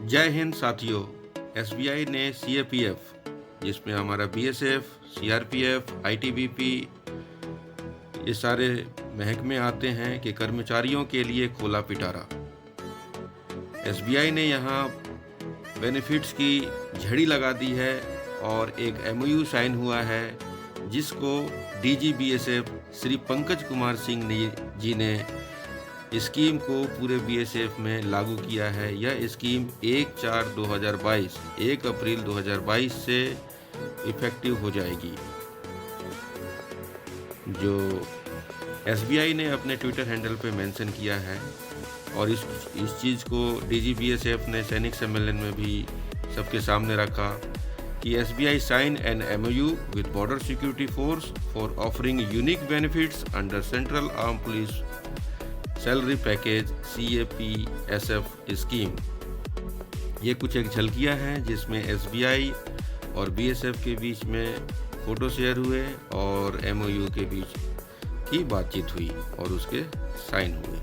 जय हिंद साथियों। एसबीआई ने सीएपीएफ, जिसमें हमारा बीएसएफ, सीआरपीएफ, आईटीबीपी, ये सारे महकमे आते हैं कि कर्मचारियों के लिए खोला पिटारा। एसबीआई ने यहाँ बेनिफिट्स की झड़ी लगा दी है और एक एमओयू साइन हुआ है, जिसको डीजी बीएसएफ श्री पंकज कुमार सिंह जी ने स्कीम को पूरे बीएसएफ में लागू किया है। यह स्कीम 1 अप्रैल 2022 से इफेक्टिव हो जाएगी। जो एसबीआई ने अपने ट्विटर हैंडल पे मेंशन किया है और इस चीज़ को डीजी बीएसएफ ने सैनिक सम्मेलन में भी सबके सामने रखा कि SBI sign an MOU with border security force for offering unique benefits under central arm police salary package CAPSF scheme. ये कुछ एक झलकियाँ हैं जिसमें एसबीआई और बीएसएफ के बीच में फ़ोटो शेयर हुए और एमओयू के बीच की बातचीत हुई और उसके साइन हुए।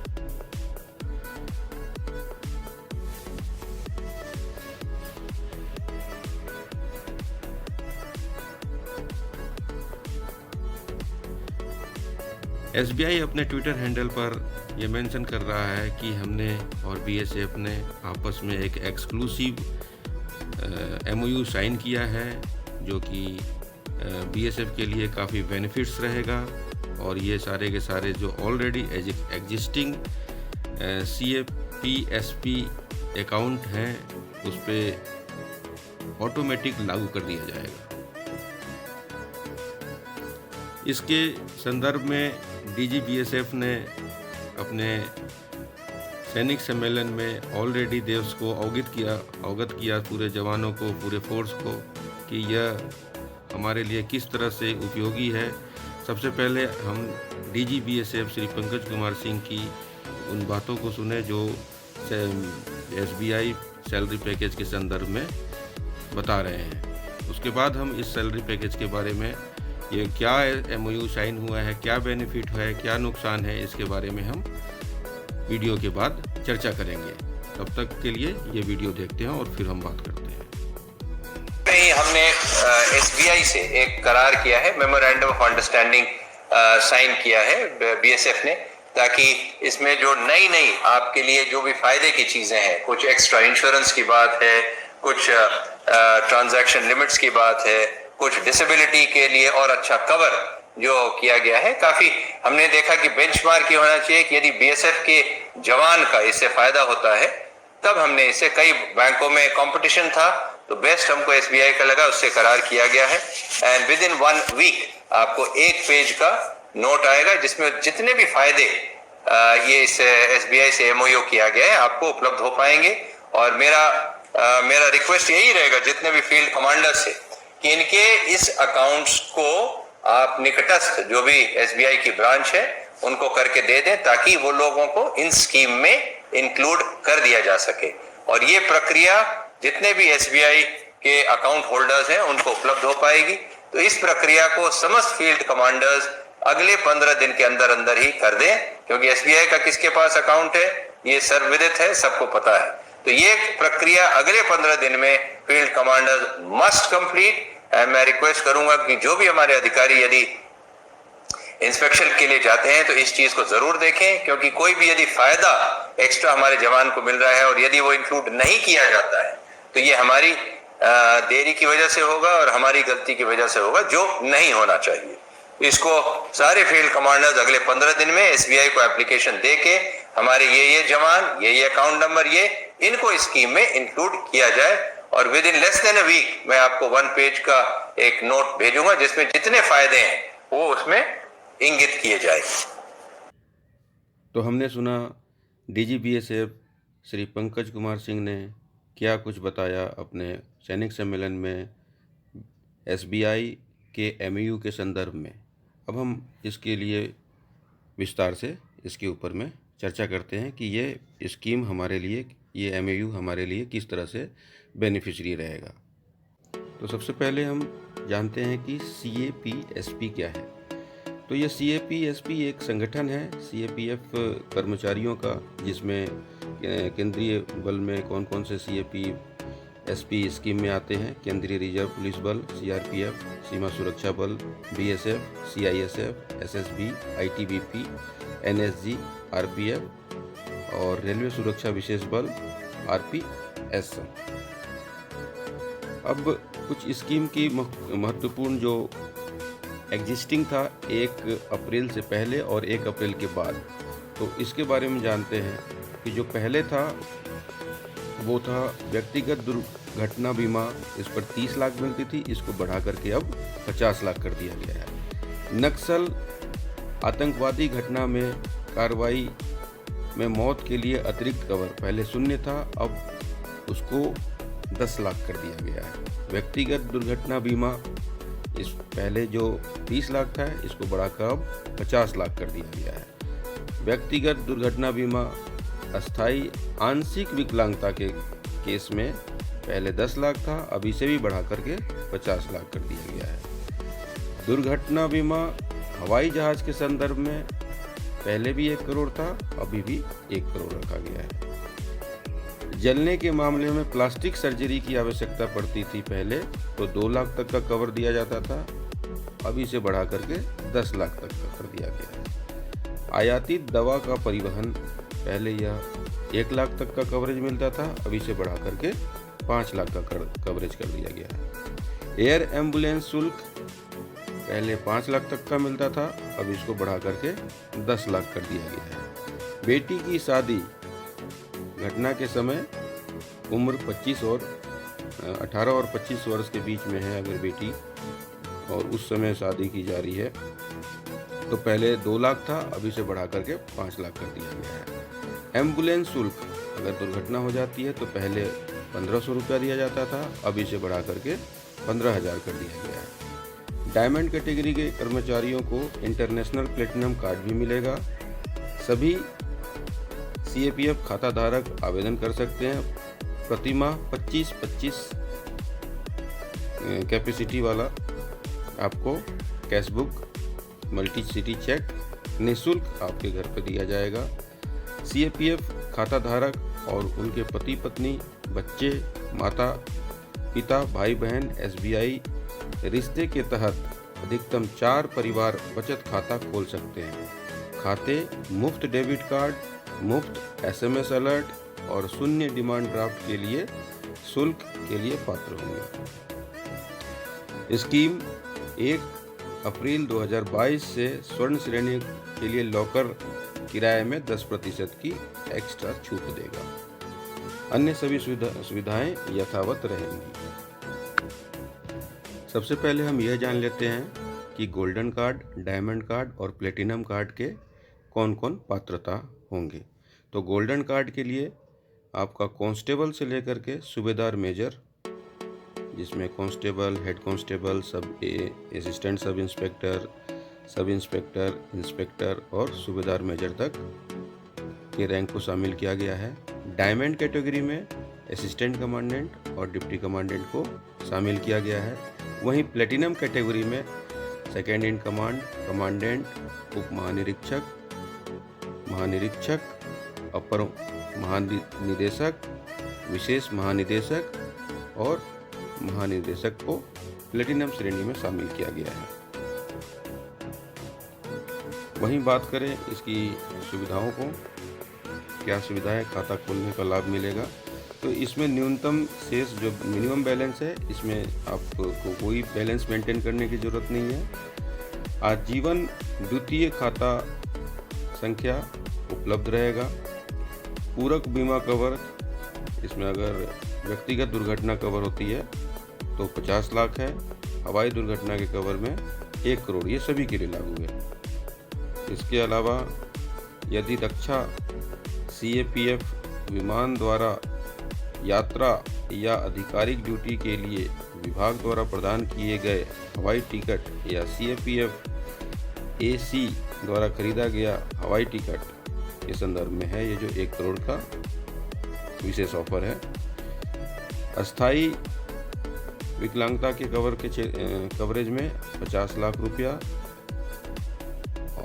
एसबीआई अपने ट्विटर हैंडल पर यह मेंशन कर रहा है कि हमने और बीएसएफ ने आपस में एक एक्सक्लूसिव एमओयू साइन किया है, जो कि बीएसएफ के लिए काफ़ी बेनिफिट्स रहेगा और ये सारे के सारे जो ऑलरेडी एग्जिस्टिंग CAPSP अकाउंट हैं उस पर ऑटोमेटिक लागू कर दिया जाएगा। इसके संदर्भ में डीजी बीएसएफ ने अपने सैनिक सम्मेलन में ऑलरेडी देश को अवगत किया पूरे जवानों को, पूरे फोर्स को, कि यह हमारे लिए किस तरह से उपयोगी है। सबसे पहले हम डीजी बीएसएफ श्री पंकज कुमार सिंह की उन बातों को सुने जो एसबीआई सैलरी पैकेज के संदर्भ में बता रहे हैं। उसके बाद हम इस सैलरी पैकेज के बारे में, ये क्या एमओयू साइन हुआ है, क्या बेनिफिट है, क्या नुकसान है, इसके बारे में हम वीडियो के बाद चर्चा करेंगे। तब तक के लिए ये वीडियो देखते हैं और फिर हम बात करते हैं। हमने एसबीआई से एक करार किया है, मेमोरेंडम ऑफ अंडरस्टैंडिंग साइन किया है बीएसएफ ने, ताकि इसमें जो नई आपके लिए जो भी फायदे की चीजें हैं, कुछ एक्स्ट्रा इंश्योरेंस की बात है, कुछ ट्रांजैक्शन लिमिट्स की बात है, कुछ डिसेबिलिटी के लिए और अच्छा कवर जो किया गया है। काफी हमने देखा कि बेंचमार्क ये होना चाहिए कि यदि बीएसएफ के जवान का इससे फायदा होता है, तब हमने इसे, कई बैंकों में कंपटीशन था तो बेस्ट हमको एसबीआई का लगा, उससे करार किया गया है। एंड विद इन 1 वीक आपको 1 पेज का नोट आएगा जिसमें जितने भी फायदे ये इस एसबीआई से एमओयू किया गया है आपको उपलब्ध हो पाएंगे। और मेरा रिक्वेस्ट यही रहेगा जितने भी फील्ड कमांडर्स से कि इनके इस अकाउंट्स को आप निकटस्थ जो भी एसबीआई की ब्रांच है उनको करके दे दें, ताकि वो लोगों को इन स्कीम में इंक्लूड कर दिया जा सके। और ये प्रक्रिया जितने भी एसबीआई के अकाउंट होल्डर्स हैं उनको उपलब्ध हो पाएगी। तो इस प्रक्रिया को समस्त फील्ड कमांडर्स अगले 15 दिन के अंदर अंदर ही कर दें, क्योंकि एसबीआई का किसके पास अकाउंट है ये सर्वविदित है, सबको पता है। तो ये प्रक्रिया अगले 15 दिन में फील्ड कमांडर्स मस्ट कंप्लीट। मैं रिक्वेस्ट करूंगा कि जो भी हमारे अधिकारी यदि इंस्पेक्शन के लिए जाते हैं तो इस चीज को जरूर देखें, क्योंकि कोई भी यदि फायदा एक्स्ट्रा हमारे जवान को मिल रहा है और यदि वो इंक्लूड नहीं किया जाता है तो ये हमारी देरी की वजह से होगा और हमारी गलती की वजह से होगा, जो नहीं होना चाहिए। इसको सारे फील्ड कमांडर्स अगले 15 दिन में एसबीआई को एप्लीकेशन दे के हमारे ये जवान, ये अकाउंट नंबर, इनको स्कीम में इंक्लूड किया जाए। और within less than a week मैं आपको 1 पेज का एक नोट भेजूंगा जिसमें जितने फायदे हैं वो उसमें इंगित किए जाए। तो हमने सुना डीजी बीएसएफ श्री पंकज कुमार सिंह ने क्या कुछ बताया अपने सैनिक सम्मेलन में एसबीआई के एमओयू के संदर्भ में। अब हम इसके लिए विस्तार से इसके ऊपर में चर्चा करते हैं कि ये स्कीम हमारे लिए, ये एमओयू हमारे लिए किस तरह से बेनिफिशियरी रहेगा। तो सबसे पहले हम जानते हैं कि CAPSP क्या है। तो ये CAPSP एक संगठन है, CAPF कर्मचारियों का, जिसमें केंद्रीय बल में कौन कौन से CAP SP स्कीम में आते हैं। केंद्रीय रिजर्व पुलिस बल CRPF, सीमा सुरक्षा बल BSF, CISF, SSB, ITBP, NSG, RPF और रेलवे सुरक्षा विशेष बल RPS। अब कुछ स्कीम की महत्वपूर्ण जो एग्जिस्टिंग था 1 अप्रैल से पहले और 1 अप्रैल के बाद, तो इसके बारे में जानते हैं कि जो पहले था वो था व्यक्तिगत दुर्घटना बीमा। इस पर 30 लाख मिलती थी, इसको बढ़ा करके अब 50 लाख कर दिया गया है। नक्सल आतंकवादी घटना में कार्रवाई में मौत के लिए अतिरिक्त कवर पहले 0 था, अब उसको 10 लाख कर दिया गया है। व्यक्तिगत दुर्घटना बीमा इस पहले जो 30 लाख था इसको बढ़ाकर अब 50 लाख कर दिया गया है। व्यक्तिगत दुर्घटना बीमा अस्थायी आंशिक विकलांगता के केस में पहले 10 लाख था, अब इसे भी बढ़ा करके 50 लाख कर दिया गया है। दुर्घटना बीमा हवाई जहाज के संदर्भ में पहले भी 1 करोड़ था, अभी भी 1 करोड़ रखा गया है। जलने के मामले में प्लास्टिक सर्जरी की आवश्यकता पड़ती थी पहले, तो 2 लाख तक का कवर दिया जाता था, अभी इसे बढ़ा करके 10 लाख तक का कर दिया गया है। आयातित दवा का परिवहन पहले यह 1 लाख तक का कवरेज मिलता था, अभी इसे बढ़ा करके 5 लाख का कवरेज कर दिया गया है। एयर एम्बुलेंस शुल्क पहले 5 लाख तक का मिलता था, अब इसको बढ़ा करके 10 लाख कर दिया गया है। बेटी की शादी घटना के समय उम्र 18 और 25 वर्ष के बीच में है अगर बेटी, और उस समय शादी की जा रही है, तो पहले 2 लाख था, अभी से बढ़ा करके 5 लाख कर दिया गया है। एम्बुलेंस शुल्क अगर दुर्घटना हो जाती है तो पहले 1500 रुपया दिया जाता था, अभी इसे बढ़ा करके 15,000 कर दिया गया है। डायमंड कैटेगरी के कर्मचारियों को इंटरनेशनल प्लेटिनम कार्ड भी मिलेगा। सभी CAPF खाता धारक आवेदन कर सकते हैं। प्रतिमाह 25-25 कैपेसिटी वाला आपको कैशबुक मल्टी सिटी चेक निःशुल्क आपके घर पर दिया जाएगा। CAPF खाता धारक और उनके पति पत्नी, बच्चे, माता पिता, भाई बहन SBI रिश्ते के तहत अधिकतम 4 परिवार बचत खाता खोल सकते हैं। खाते मुफ्त डेबिट कार्ड, मुफ्त SMS अलर्ट और शून्य डिमांड ड्राफ्ट के लिए शुल्क के लिए पात्र होंगे। स्कीम 1 अप्रैल 2022 से स्वर्ण श्रेणी के लिए लॉकर किराए में 10% की एक्स्ट्रा छूट देगा। अन्य सभी सुविधाएं यथावत रहेंगी। सबसे पहले हम यह जान लेते हैं कि गोल्डन कार्ड, डायमंड कार्ड और प्लेटिनम कार्ड के कौन कौन पात्रता होंगे। तो गोल्डन कार्ड के लिए आपका कांस्टेबल से लेकर के सूबेदार मेजर, जिसमें constable, head constable, assistant sub inspector, inspector और सूबेदार मेजर तक के रैंक को शामिल किया गया है। डायमंड कैटेगरी में असिस्टेंट कमांडेंट और डिप्टी कमांडेंट को शामिल किया गया है। वहीं प्लेटिनम कैटेगरी में सेकेंड इन कमांड, कमांडेंट, उप महानिरीक्षक, महानिरीक्षक, अपर महानिदेशक, विशेष महानिदेशक और महानिदेशक को प्लेटिनम श्रेणी में शामिल किया गया है। वहीं बात करें इसकी सुविधाओं को, क्या सुविधाएं खाता खोलने का लाभ मिलेगा, तो इसमें न्यूनतम शेष जो मिनिमम बैलेंस है, इसमें आपको कोई बैलेंस मेंटेन करने की ज़रूरत नहीं है। आजीवन द्वितीय खाता संख्या उपलब्ध रहेगा। पूरक बीमा कवर, इसमें अगर व्यक्तिगत दुर्घटना कवर होती है तो 50 लाख है, हवाई दुर्घटना के कवर में 1 करोड़, ये सभी के लिए लागू है। इसके अलावा यदि रक्षा CAPF विमान द्वारा यात्रा या आधिकारिक ड्यूटी के लिए विभाग द्वारा प्रदान किए गए हवाई टिकट या CAPF AC द्वारा खरीदा गया हवाई टिकट के संदर्भ में है ये जो 1 करोड़ का विशेष ऑफर है। अस्थाई विकलांगता के कवरेज में 50 लाख रुपया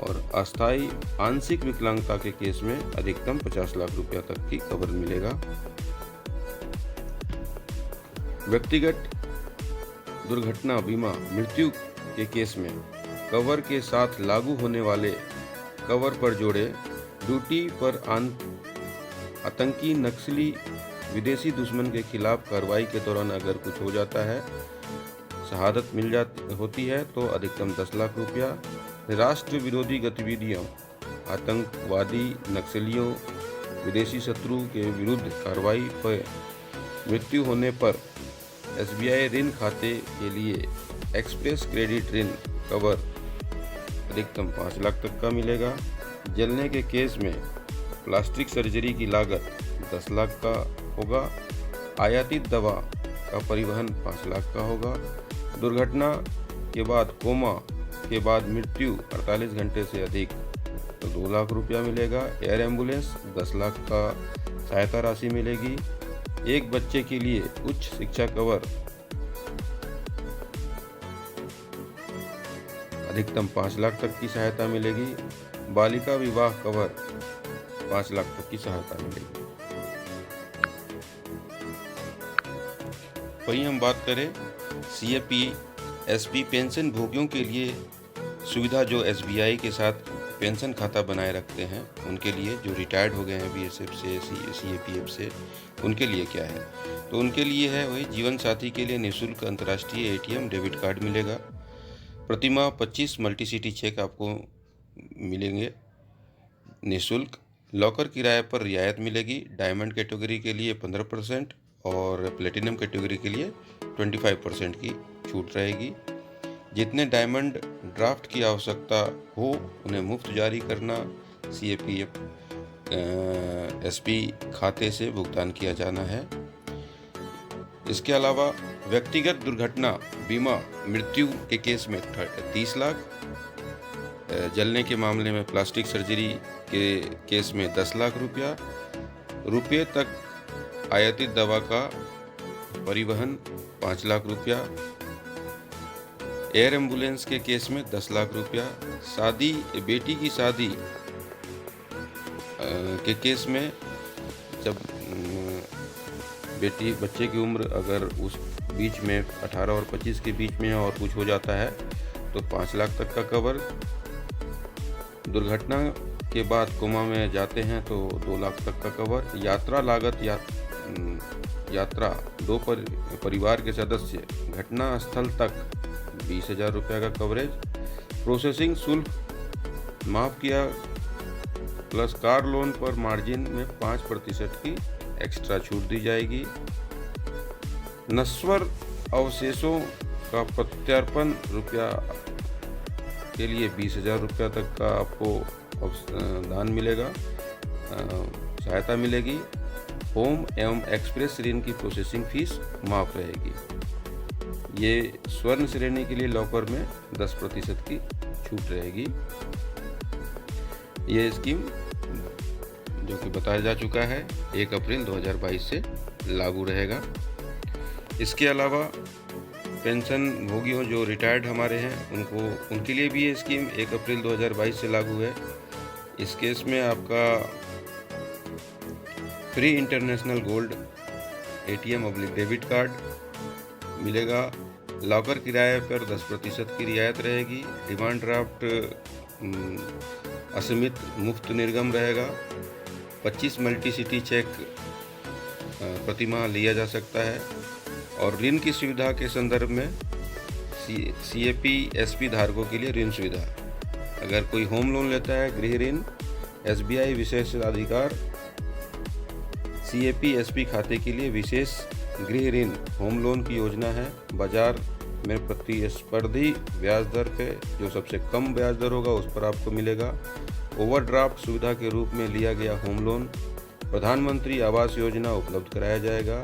और अस्थायी आंशिक विकलांगता के केस में अधिकतम 50 लाख रुपया तक की कवर मिलेगा। व्यक्तिगत दुर्घटना बीमा मृत्यु के केस में कवर के साथ लागू होने वाले कवर पर जोड़े ड्यूटी पर आतंकी, नक्सली, विदेशी दुश्मन के खिलाफ कार्रवाई के दौरान अगर कुछ हो जाता है, शहादत होती है तो अधिकतम 10 लाख रुपया। राष्ट्र विरोधी गतिविधियों, आतंकवादी, नक्सलियों, विदेशी शत्रु के विरुद्ध कार्रवाई पर मृत्यु होने पर एसबीआई ऋण खाते के लिए एक्सप्रेस क्रेडिट ऋण कवर अधिकतम 5 लाख तक का मिलेगा। जलने के केस में प्लास्टिक सर्जरी की लागत 10 लाख का होगा। आयातित दवा का परिवहन 5 लाख का होगा। दुर्घटना के बाद कोमा के बाद मृत्यु 48 घंटे से अधिक तो 2 लाख रुपया मिलेगा। एयर एम्बुलेंस 10 लाख का सहायता राशि मिलेगी। एक बच्चे के लिए उच्च शिक्षा कवर अधिकतम 5 लाख तक की सहायता मिलेगी। बालिका विवाह कवर 5 लाख तक की सहायता मिलेगी। वहीं हम बात करें सीएपी एसपी पेंशन भोगियों के लिए सुविधा जो एसबीआई के साथ पेंशन खाता बनाए रखते हैं, उनके लिए जो रिटायर्ड हो गए हैं बीएसएफ से, सीएपीएफ से, उनके लिए क्या है? तो उनके लिए है वही जीवन साथी के लिए निःशुल्क अंतर्राष्ट्रीय एटीएम डेबिट कार्ड मिलेगा। प्रतिमाह 25 मल्टीसिटी चेक आपको मिलेंगे निःशुल्क। लॉकर किराए पर रियायत मिलेगी। डायमंड कैटेगरी के लिए 15% और प्लेटिनम कैटेगरी के लिए 25% की छूट रहेगी। जितने डायमंड ड्राफ्ट की आवश्यकता हो उन्हें मुफ्त जारी करना। सीएपीएफ एसपी खाते से भुगतान किया जाना है। इसके अलावा व्यक्तिगत दुर्घटना बीमा मृत्यु के केस में 30 लाख, जलने के मामले में प्लास्टिक सर्जरी के केस में 10 लाख रुपये तक, आयातित दवा का परिवहन 5 लाख रुपया, एयर एम्बुलेंस के केस में 10 लाख रुपया, शादी, बेटी की शादी के केस में जब बच्चे की उम्र अगर उस बीच में 18 और 25 के बीच में और कुछ हो जाता है तो 5 लाख तक का कवर। दुर्घटना के बाद कोमा में जाते हैं तो 2 लाख तक का कवर। यात्रा लागत यात्रा 2 परिवार के सदस्य घटना स्थल तक 20,000 रुपये का कवरेज। प्रोसेसिंग शुल्क माफ किया प्लस कार लोन पर मार्जिन में 5% की एक्स्ट्रा छूट दी जाएगी। नश्वर अवशेषों का प्रत्यार्पण रुपया के लिए 20,000 रुपया तक का आपको दान मिलेगा, सहायता मिलेगी। होम एवं एक्सप्रेस ऋण की प्रोसेसिंग फीस माफ रहेगी। ये स्वर्ण श्रेणी के लिए लॉकर में 10% की छूट रहेगी। ये स्कीम जो कि बताया जा चुका है 1 अप्रैल 2022 से लागू रहेगा। इसके अलावा पेंशन भोगियों जो रिटायर्ड हमारे हैं उनके लिए भी ये स्कीम 1 अप्रैल 2022 से लागू है। इस केस में आपका free international gold ATM debit card मिलेगा। लॉकर किराए पर 10% की रियायत रहेगी। डिमांड ड्राफ्ट असीमित मुफ्त निर्गम रहेगा। 25 मल्टीसिटी चेक प्रतिमाह लिया जा सकता है। और ऋण की सुविधा के संदर्भ में सीएपी एसपी धारकों के लिए ऋण सुविधा, अगर कोई होम लोन लेता है, गृह ऋण, एसबीआई विशेष अधिकार, सीएपी एसपी खाते के लिए विशेष गृह ऋण होम लोन की योजना है। बाजार में प्रतिस्पर्धी ब्याज दर पे जो सबसे कम ब्याज दर होगा उस पर आपको मिलेगा। ओवरड्राफ्ट सुविधा के रूप में लिया गया होम लोन प्रधानमंत्री आवास योजना उपलब्ध कराया जाएगा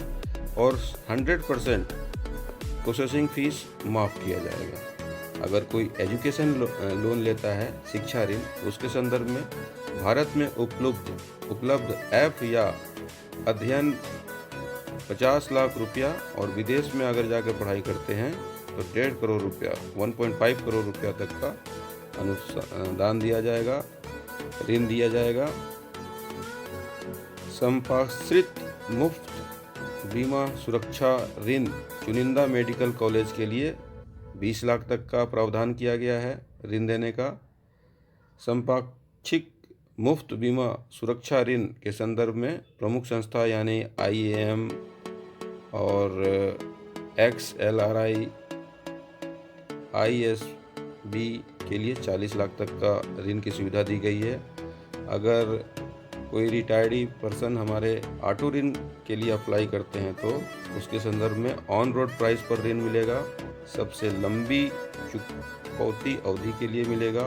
और 100% प्रोसेसिंग फीस माफ़ किया जाएगा। अगर कोई एजुकेशन लोन लेता है, शिक्षा ऋण, उसके संदर्भ में भारत में उपलब्ध ऐप या अध्ययन 50 लाख रुपया और विदेश में अगर जाकर पढ़ाई करते हैं तो 1.5 करोड़ रुपया 1.5 करोड़ रुपया तक का अनुदान दिया जाएगा, ऋण दिया जाएगा। संपार्श्वित मुफ्त बीमा सुरक्षा ऋण चुनिंदा मेडिकल कॉलेज के लिए 20 लाख तक का प्रावधान किया गया है ऋण देने का। संपाक्षिक मुफ्त बीमा सुरक्षा ऋण के संदर्भ में प्रमुख संस्था यानी IAM और XLRI ISB के लिए 40 लाख तक का ऋण की सुविधा दी गई है। अगर कोई रिटायर्डी पर्सन हमारे ऑटो ऋण के लिए अप्लाई करते हैं तो उसके संदर्भ में ऑन रोड प्राइस पर ऋण मिलेगा। सबसे लंबी चुकौती अवधि के लिए मिलेगा।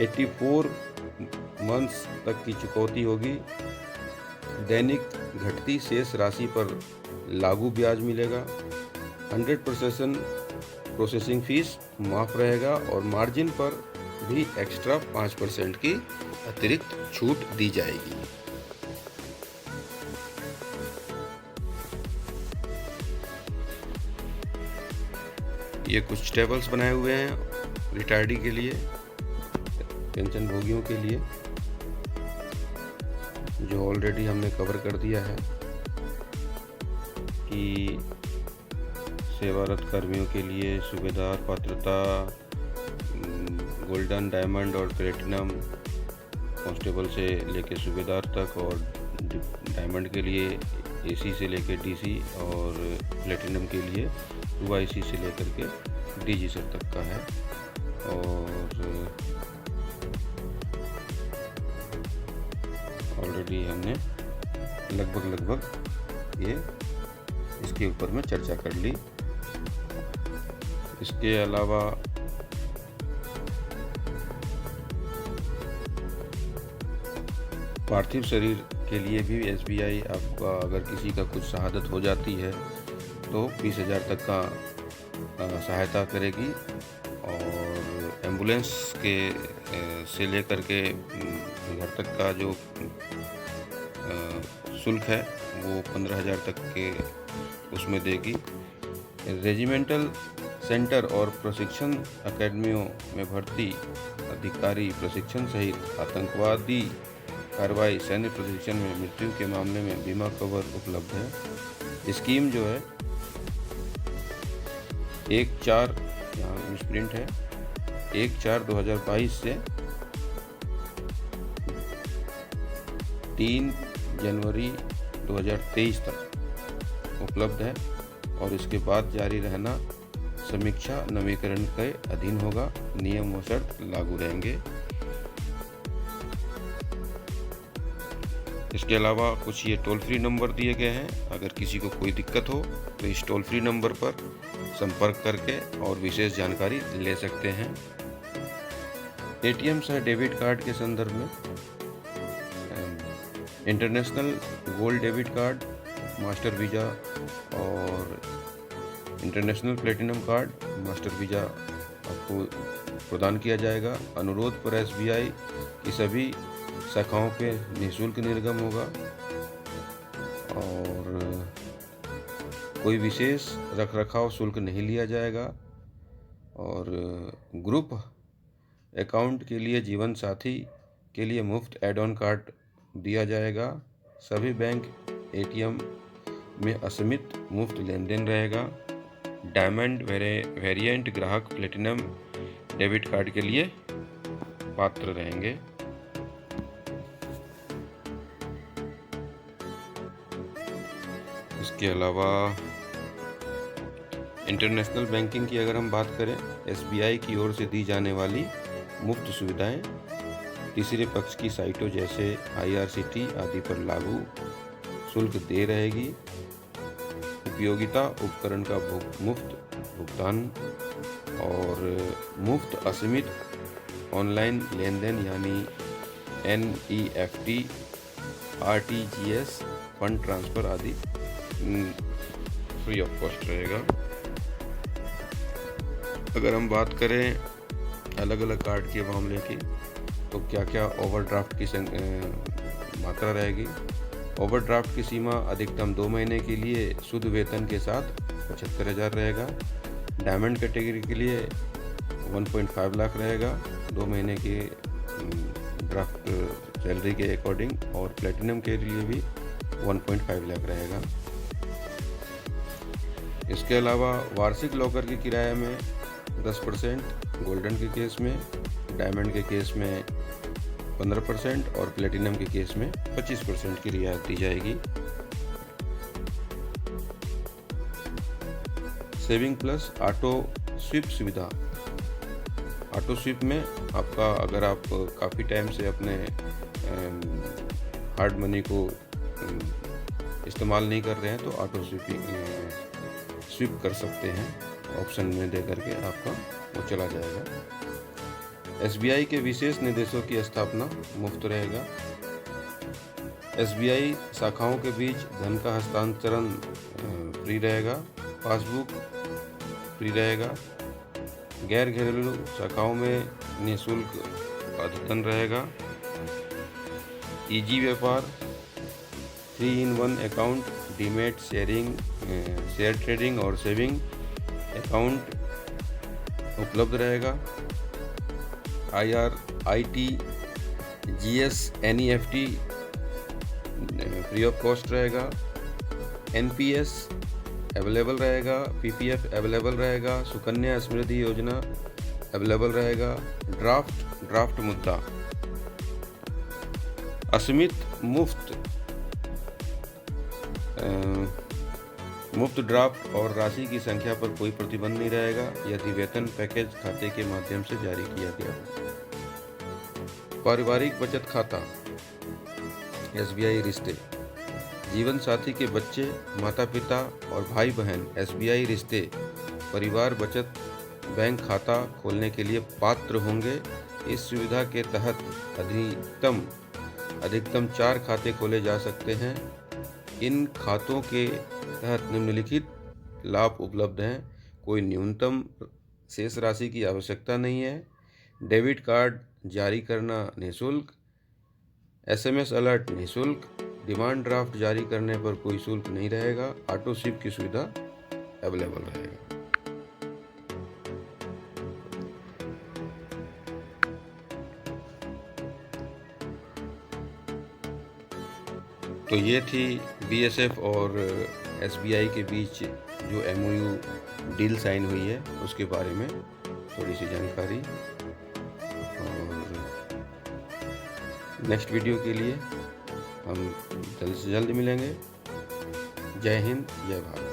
84 मंथ्स तक की चुकौती होगी। दैनिक घटती शेष राशि पर लागू ब्याज मिलेगा। 100% प्रोसेसिंग फीस माफ रहेगा और मार्जिन पर भी एक्स्ट्रा 5% की अतिरिक्त छूट दी जाएगी। ये कुछ टेबल्स बनाए हुए हैं रिटायर्डी के लिए, पेंशन भोगियों के लिए, जो ऑलरेडी हमने कवर कर दिया है कि सेवारत कर्मियों के लिए सूबेदार पात्रता, गोल्डन, डायमंड और प्लेटिनम, कांस्टेबल से लेकर सूबेदार तक, और डायमंड के लिए AC से लेकर DC और प्लेटिनम के लिए 2IC से लेकर के DG सर तक का है। और ऑलरेडी हमने लगभग ये इसके ऊपर में चर्चा कर ली। इसके अलावा पार्थिव शरीर के लिए भी SBI आपका अगर किसी का कुछ शहादत हो जाती है तो 20,000 तक का सहायता करेगी। और एम्बुलेंस के से लेकर के घर तक का जो शुल्क है वो 15,000 तक के उसमें देगी। रेजिमेंटल सेंटर और प्रशिक्षण अकेडमियों में भर्ती अधिकारी प्रशिक्षण सहित आतंकवादी कार्रवाई, सैन्य प्रशिक्षण में मृत्यु के मामले में बीमा कवर उपलब्ध है। स्कीम जो है 1/4 यहाँ मिसप्रिंट है 1/4/2022 से 3 जनवरी 2023 तक उपलब्ध है और इसके बाद जारी रहना समीक्षा नवीकरण के अधीन होगा। नियम व शर्त लागू रहेंगे। इसके अलावा कुछ ये टोल फ्री नंबर दिए गए हैं। अगर किसी को कोई दिक्कत हो तो इस टोल फ्री नंबर पर संपर्क करके और विशेष जानकारी ले सकते हैं। ATM सह डेबिट कार्ड के संदर्भ में international gold debit card, master Visa और international platinum card, master Visa आपको प्रदान किया जाएगा। अनुरोध पर SBI की सभी शाखाओं पे निःशुल्क निर्गम होगा और कोई विशेष रखरखाव शुल्क नहीं लिया जाएगा। और ग्रुप अकाउंट के लिए जीवन साथी के लिए मुफ्त एड ऑन कार्ड दिया जाएगा। सभी बैंक ATM में असीमित मुफ्त लेन देन रहेगा। डायमंड वेरिएंट ग्राहक प्लेटिनम डेबिट कार्ड के लिए पात्र रहेंगे। इसके अलावा इंटरनेशनल बैंकिंग की अगर हम बात करें, SBI की ओर से दी जाने वाली मुफ्त सुविधाएं तीसरे पक्ष की साइटों जैसे IRCT आदि पर लागू शुल्क दे रहेगी। उपयोगिता उपकरण का मुफ्त भुगतान और मुफ्त असीमित ऑनलाइन लेन देन यानी NEFT, RTGS, फंड ट्रांसफ़र आदि फ्री ऑफ कॉस्ट रहेगा। अगर हम बात करें अलग अलग कार्ड के मामले की तो क्या क्या ओवरड्राफ्ट की मात्रा रहेगी। ओवरड्राफ्ट की सीमा अधिकतम 2 महीने के लिए शुद्ध वेतन के साथ 75,000 रहेगा। डायमंड कैटेगरी के लिए 1.5 लाख रहेगा। 2 महीने के ड्राफ्ट सैलरी के अकॉर्डिंग, और प्लेटिनम के लिए भी 1.5 लाख रहेगा। इसके अलावा वार्षिक लॉकर की किराए में 10%, गोल्डन के केस में, डायमंड के केस में 15% और प्लेटिनम के केस में 25% की रियायत दी जाएगी। सेविंग प्लस ऑटो स्विप सुविधा। ऑटो स्विप में आपका, अगर आप काफ़ी टाइम से अपने हार्ड मनी को इस्तेमाल नहीं कर रहे हैं तो ऑटो स्विप कर सकते हैं, ऑप्शन में दे करके आपका वो चला जाएगा। एसबीआई के विशेष निर्देशों की स्थापना मुफ्त रहेगा। एसबीआई शाखाओं के बीच धन का हस्तांतरण फ्री रहेगा। पासबुक फ्री रहेगा। गैर घरेलू शाखाओं में निःशुल्क अद्यतन रहेगा। इजी व्यापार, 3-in-1 account, demat, share trading और सेविंग अकाउंट उपलब्ध रहेगा। IRIT, GS, NEFT free of cost रहेगा। NPS अवेलेबल रहेगा। PPF अवेलेबल रहेगा। सुकन्या समृद्धि योजना अवेलेबल रहेगा। ड्राफ्ट मुद्रा असीमित मुफ्त ड्राफ्ट और राशि की संख्या पर कोई प्रतिबंध नहीं रहेगा यदि वेतन पैकेज खाते के माध्यम से जारी किया गया हो। पारिवारिक बचत खाता, SBI रिश्ते, जीवन साथी के बच्चे, माता पिता और भाई बहन SBI रिश्ते परिवार बचत बैंक खाता खोलने के लिए पात्र होंगे। इस सुविधा के तहत अधिकतम 4 खाते खोले जा सकते हैं। इन खातों के तहत निम्नलिखित लाभ उपलब्ध हैं। कोई न्यूनतम शेष राशि की आवश्यकता नहीं है। डेबिट कार्ड जारी करना निःशुल्क। SMS अलर्ट निःशुल्क। डिमांड ड्राफ्ट जारी करने पर कोई शुल्क नहीं रहेगा। ऑटो स्विप की सुविधा अवेलेबल रहेगा। तो ये थी BSF और SBI के बीच जो MOU डील साइन हुई है उसके बारे में थोड़ी सी जानकारी। और नेक्स्ट वीडियो के लिए हम जल्द से जल्द मिलेंगे। जय हिंद, जय भारत।